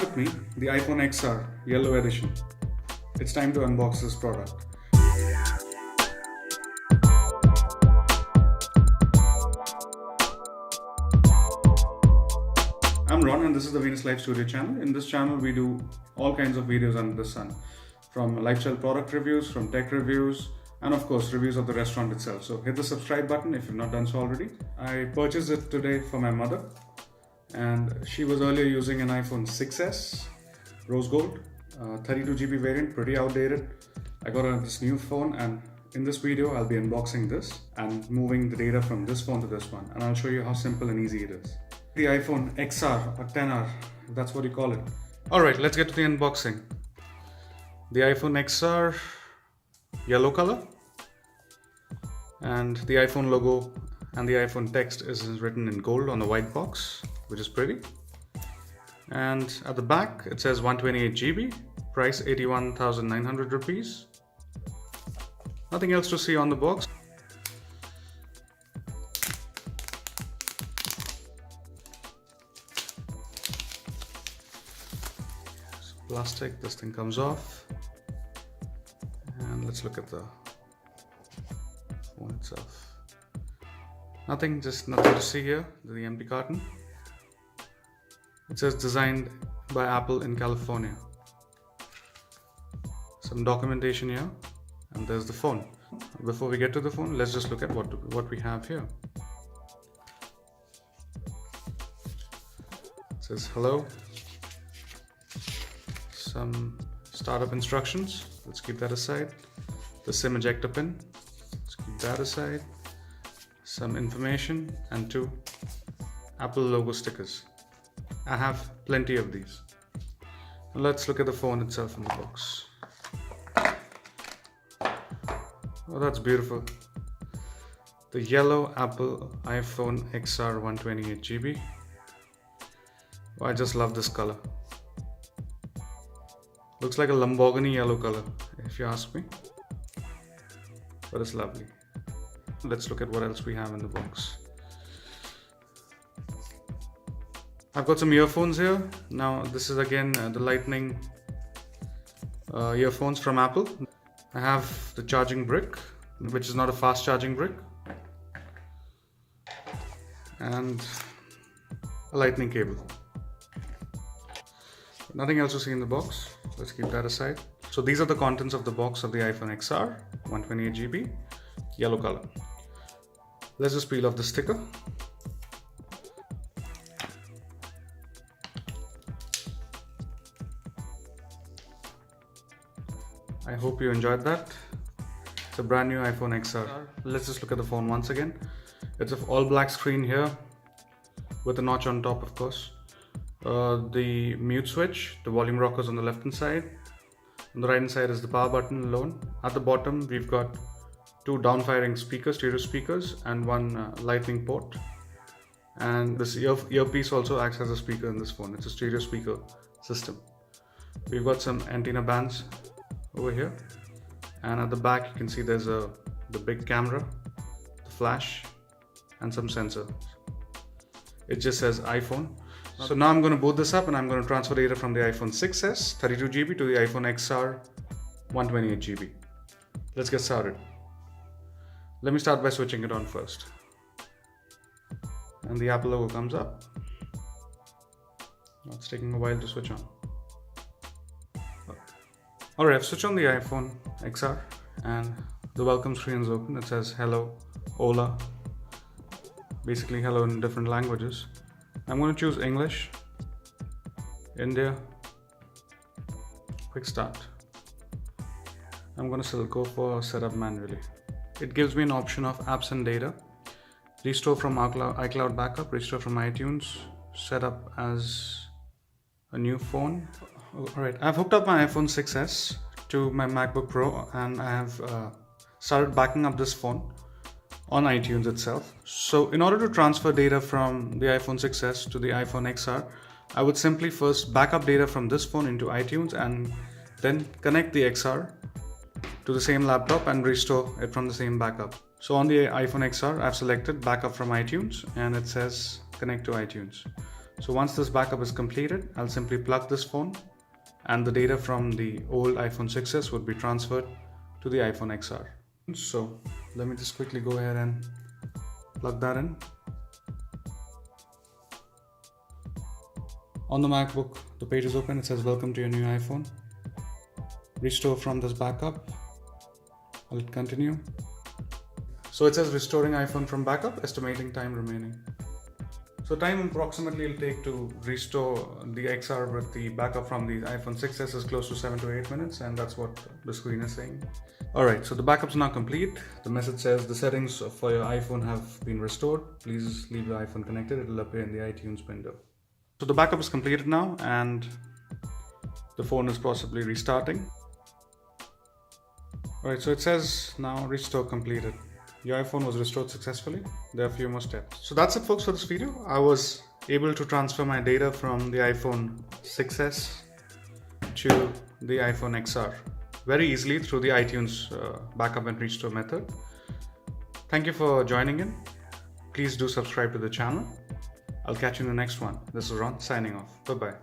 have with me the iPhone XR Yellow Edition. It's time to unbox this product. I'm Ron and this is the Venus Life Studio channel. In this channel we do all kinds of videos under the sun. From lifestyle product reviews, from tech reviews, and of course reviews of the restaurant itself. So hit the subscribe button if you've not done so already. I purchased it today for my mother, and she was earlier using an iPhone 6s rose gold 32GB variant, pretty outdated. I got this new phone, and in this video I'll be unboxing this and moving the data from this phone to this one, and I'll show you how simple and easy it is. The iPhone XR or 10R, if that's what you call it. Alright, let's get to the unboxing. The iPhone XR yellow color, and the iPhone logo and the iPhone text is written in gold on the white box, which is pretty. And at the back it says 128GB, price 81,900 rupees. Nothing else to see on the box. Plastic, this thing comes off, and let's look at the phone itself. Nothing to see here. The empty carton. It says designed by Apple in California. Some documentation here, and there's the phone. Before we get to the phone, let's just look at what we have here. It says hello. Some startup instructions, let's keep that aside. The SIM ejector pin, let's keep that aside. Some information and 2 Apple logo stickers. I have plenty of these. Now let's look at the phone itself in the box. Oh, that's beautiful. The yellow Apple iPhone XR 128GB. Oh, I just love this color. Looks like a Lamborghini yellow color, if you ask me, but it's lovely. Let's look at what else we have in the box. I've got some earphones here. Now this is again the Lightning earphones from Apple. I have the charging brick, which is not a fast charging brick, and a lightning cable. Nothing else to see in the box. Let's keep that aside. So these are the contents of the box of the iPhone XR 128GB yellow color. Let's just peel off the sticker. I hope you enjoyed that. It's a brand new iPhone XR. Let's just look at the phone once again. It's an all black screen here with a notch on top, of course. The mute switch, the volume rockers on the left hand side. On the right hand side is the power button alone. At the bottom we've got 2 downfiring speakers, stereo speakers, and 1 lightning port. And this earpiece also acts as a speaker in this phone. It's a stereo speaker system. We've got some antenna bands over here, and at the back you can see there's the big camera, the flash, and some sensors. It just says iPhone. So now I'm going to boot this up and I'm going to transfer data from the iPhone 6s 32GB to the iPhone XR 128GB. Let's get started. Let me start by switching it on first. And the Apple logo comes up. Now it's taking a while to switch on. Alright, I've switched on the iPhone XR and the welcome screen is open. It says hello, hola, basically hello in different languages. I'm going to choose English, India, quick start. I'm going to still go for setup manually. It gives me an option of apps and data, restore from iCloud backup, restore from iTunes, set up as a new phone. Alright, I've hooked up my iPhone 6s to my MacBook Pro, and I have started backing up this phone on iTunes itself. So in order to transfer data from the iPhone 6s to the iPhone XR, I would simply first back up data from this phone into iTunes and then connect the XR to the same laptop and restore it from the same backup. So on the iPhone XR, I've selected backup from iTunes and it says connect to iTunes. So once this backup is completed, I'll simply plug this phone and the data from the old iPhone 6s would be transferred to the iPhone XR. So let me just quickly go ahead and plug that in. On the MacBook, the page is open. It says welcome to your new iPhone. Restore from this backup. I'll hit continue. So it says restoring iPhone from backup, estimating time remaining. So time approximately it'll take to restore the XR with the backup from the iPhone 6s is close to 7 to 8 minutes, and that's what the screen is saying. Alright, so the backup's now complete. The message says the settings for your iPhone have been restored. Please leave the iPhone connected. It'll appear in the iTunes window. So the backup is completed now and the phone is possibly restarting. Alright, so it says now restore completed. Your iPhone was restored successfully. There are a few more steps. So that's it, folks, for this video. I was able to transfer my data from the iPhone 6s to the iPhone XR very easily through the iTunes backup and restore method. Thank you for joining in. Please do subscribe to the channel. I'll catch you in the next one. This is Ron signing off. Bye-bye.